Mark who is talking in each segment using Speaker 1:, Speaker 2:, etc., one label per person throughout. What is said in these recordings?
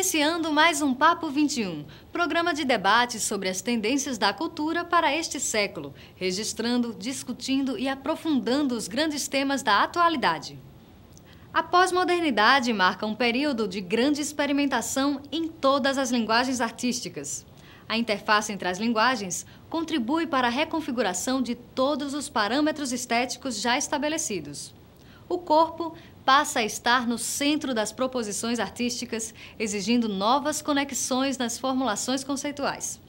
Speaker 1: Iniciando mais um Papo 21, programa de debate sobre as tendências da cultura para este século, registrando, discutindo e aprofundando os grandes temas da atualidade. A pós-modernidade marca um período de grande experimentação em todas as linguagens artísticas. A interface entre as linguagens contribui para a reconfiguração de todos os parâmetros estéticos já estabelecidos. O corpo passa a estar no centro das proposições artísticas, exigindo novas conexões nas formulações conceituais.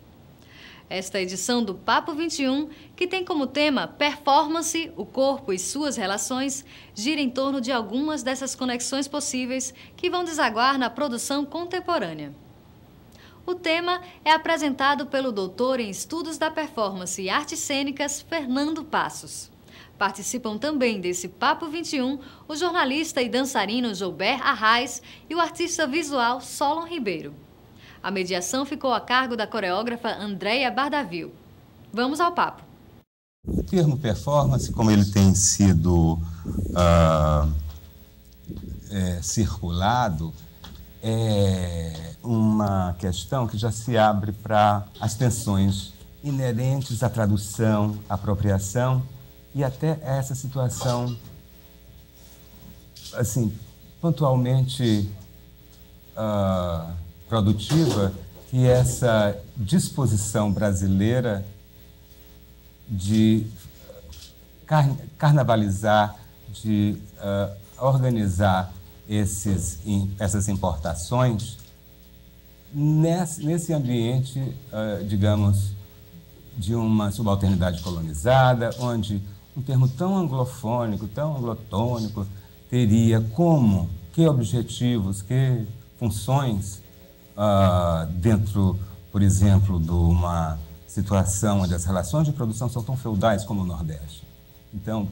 Speaker 1: Esta edição do Papo 21, que tem como tema Performance, o corpo e suas relações, gira em torno de algumas dessas conexões possíveis que vão desaguar na produção contemporânea. O tema é apresentado pelo doutor em Estudos da Performance e Artes Cênicas, Fernando Passos. Participam também desse Papo 21 o jornalista e dançarino Joubert Arraes e o artista visual Solon Ribeiro. A mediação ficou a cargo da coreógrafa Andréia Bardavil. Vamos ao papo.
Speaker 2: O termo performance, como ele tem sido circulado, é uma questão que já se abre para as tensões inerentes à tradução, à apropriação e até essa situação, assim, pontualmente produtiva, que é essa disposição brasileira de carnavalizar, de organizar essas importações nesse ambiente, digamos, de uma subalternidade colonizada, onde um termo tão anglofônico, tão anglotônico, teria como, que objetivos, que funções dentro, por exemplo, de uma situação onde as relações de produção são tão feudais como o Nordeste. Então,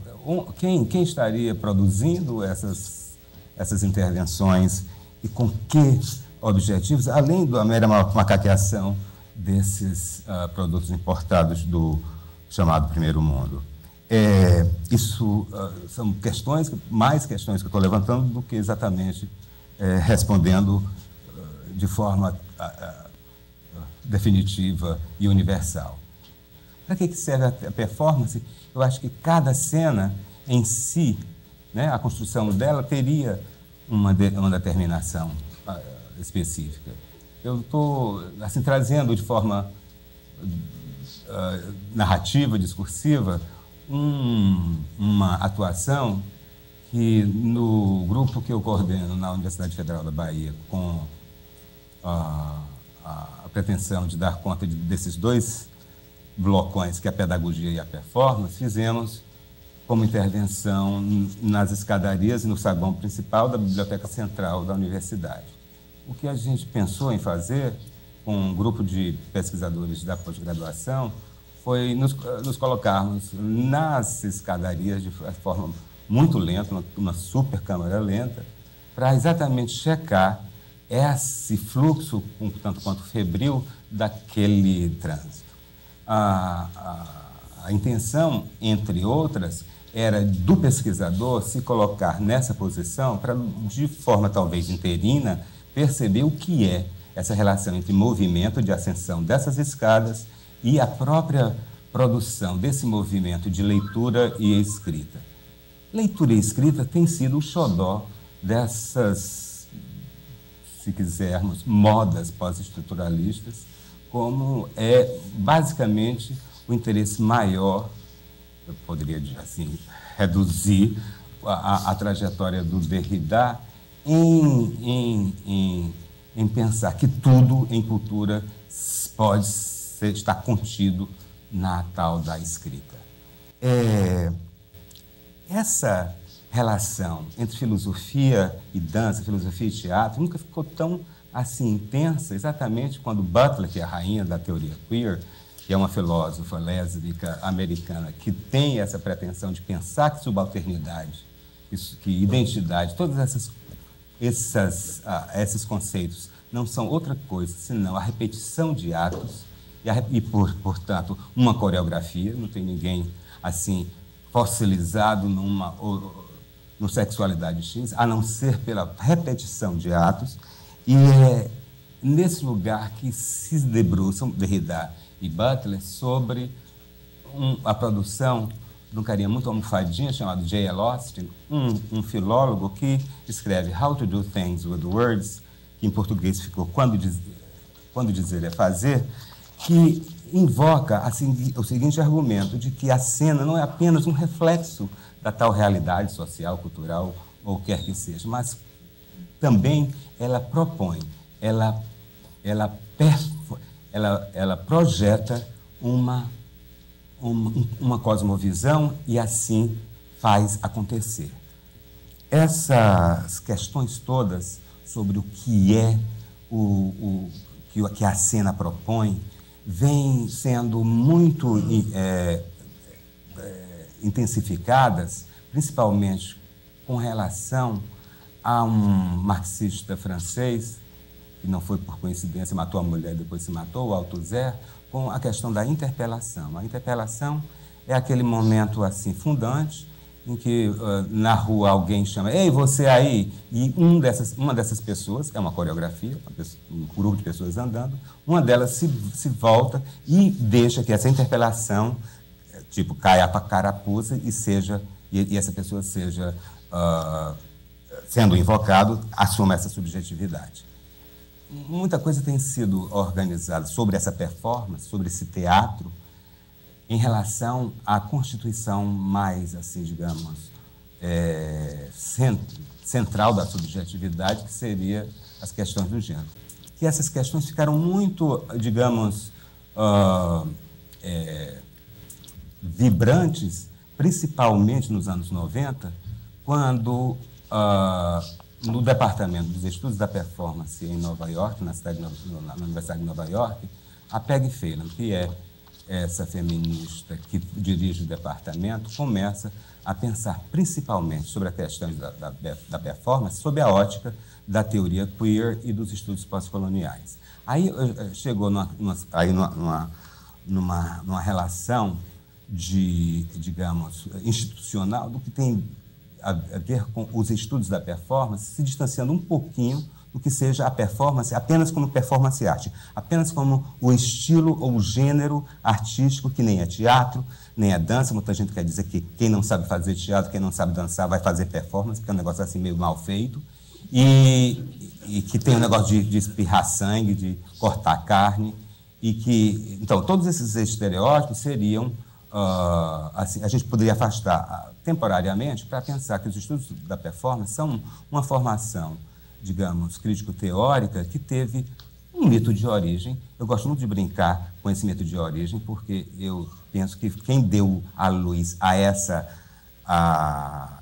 Speaker 2: quem estaria produzindo essas intervenções e com que objetivos, além da mera macaqueação desses produtos importados do chamado Primeiro Mundo? Isso são mais questões que eu estou levantando do que exatamente respondendo de forma definitiva e universal. Para que serve a performance? Eu acho que cada cena em si, né, a construção dela teria uma determinação específica. Eu estou assim, trazendo de forma narrativa, discursiva, uma atuação que no grupo que eu coordeno na Universidade Federal da Bahia, com a pretensão de dar conta desses dois blocões, que é a pedagogia e a performance, fizemos como intervenção nas escadarias e no saguão principal da Biblioteca Central da Universidade. O que a gente pensou em fazer com um grupo de pesquisadores da pós-graduação foi nos colocarmos nas escadarias de forma muito lenta, uma super câmera lenta, para exatamente checar esse fluxo, um tanto quanto febril, daquele trânsito. A intenção, entre outras, era do pesquisador se colocar nessa posição para, de forma talvez interina, perceber o que é essa relação entre movimento de ascensão dessas escadas e a própria produção desse movimento de leitura e escrita. Leitura e escrita tem sido o xodó dessas, se quisermos, modas pós-estruturalistas, como é basicamente o interesse maior, eu poderia assim, reduzir a trajetória do Derrida em pensar que tudo em cultura pode estar contido na tal da escrita. Essa relação entre filosofia e dança, filosofia e teatro, nunca ficou tão assim intensa, exatamente quando Butler, que é a rainha da teoria queer, que é uma filósofa lésbica americana que tem essa pretensão de pensar que subalternidade, que identidade, todos esses conceitos não são outra coisa senão a repetição de atos e portanto, uma coreografia. Não tem ninguém assim fossilizado no sexualidade X, a não ser pela repetição de atos. E nesse lugar que se debruçam, Derrida e Butler, sobre a produção de um carinha muito almofadinha chamado J.L. Austin, um filólogo que escreve How to Do Things with Words, que em português ficou Quando Dizer é Fazer, que invoca o seguinte argumento de que a cena não é apenas um reflexo da tal realidade social, cultural, ou quer que seja, mas também ela propõe, ela projeta uma cosmovisão e assim faz acontecer. Essas questões todas sobre o que é que a cena propõe vêm sendo muito intensificadas, principalmente com relação a um marxista francês, que não foi por coincidência, matou a mulher e depois se matou, o Althusser, com a questão da interpelação. A interpelação é aquele momento assim fundante em que na rua alguém chama, ei, você aí, e uma dessas pessoas, é uma coreografia, um grupo de pessoas andando, uma delas se volta e deixa que essa interpelação tipo caia a carapuça e essa pessoa seja, sendo invocado, assuma essa subjetividade. Muita coisa tem sido organizada sobre essa performance, sobre esse teatro, em relação à constituição mais, assim, digamos, central da subjetividade, que seria as questões do gênero. Que essas questões ficaram muito, digamos, vibrantes, principalmente nos anos 90, quando, no Departamento dos Estudos da Performance em Nova York, na Universidade de Nova York, a Peggy Phelan, que é essa feminista que dirige o departamento, começa a pensar principalmente sobre a questão da performance, sob a ótica da teoria queer e dos estudos pós-coloniais. Aí chegou numa relação digamos, institucional do que tem a ver com os estudos da performance, se distanciando um pouquinho do que seja a performance apenas como performance arte, apenas como o estilo ou o gênero artístico, que nem é teatro, nem é dança. Muita gente quer dizer que quem não sabe fazer teatro, quem não sabe dançar, vai fazer performance, porque é um negócio assim meio mal feito, e que tem um negócio de espirrar sangue, de cortar carne, e que, então, todos esses estereótipos seriam, assim, a gente poderia afastar temporariamente para pensar que os estudos da performance são uma formação, digamos, crítico-teórica, que teve um mito de origem. Eu gosto muito de brincar com esse mito de origem, porque eu penso que quem deu à luz a essa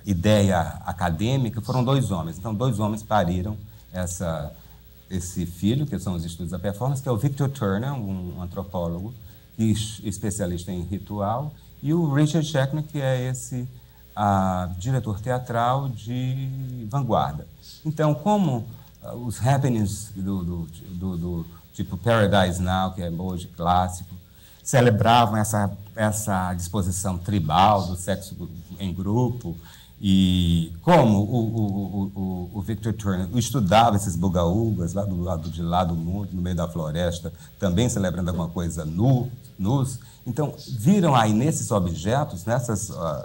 Speaker 2: ideia acadêmica foram dois homens. Então, dois homens pariram esse filho, que são os estudos da performance, que é o Victor Turner, um antropólogo especialista em ritual, e o Richard Schechner, que é esse diretor teatral de vanguarda. Então, como os happenings do tipo Paradise Now, que é hoje clássico, celebravam essa disposição tribal do sexo em grupo, e como o Victor Turner estudava esses bugaúgas lá do lado de lá do mundo, no meio da floresta, também celebrando alguma coisa nus. Então, viram aí nesses objetos,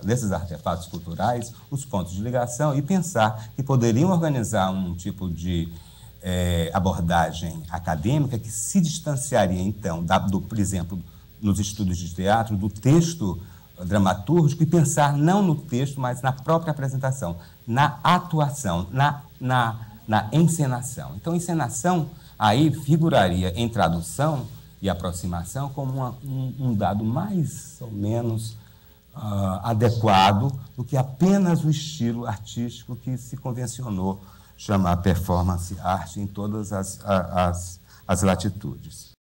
Speaker 2: nesses artefatos culturais, os pontos de ligação e pensar que poderiam organizar um tipo de abordagem acadêmica que se distanciaria, então, por exemplo, nos estudos de teatro, do texto dramatúrgico, e pensar não no texto, mas na própria apresentação, na atuação, na encenação. Então, encenação aí figuraria em tradução e aproximação como um dado mais ou menos adequado do que apenas o estilo artístico que se convencionou chamar performance arte em todas as latitudes.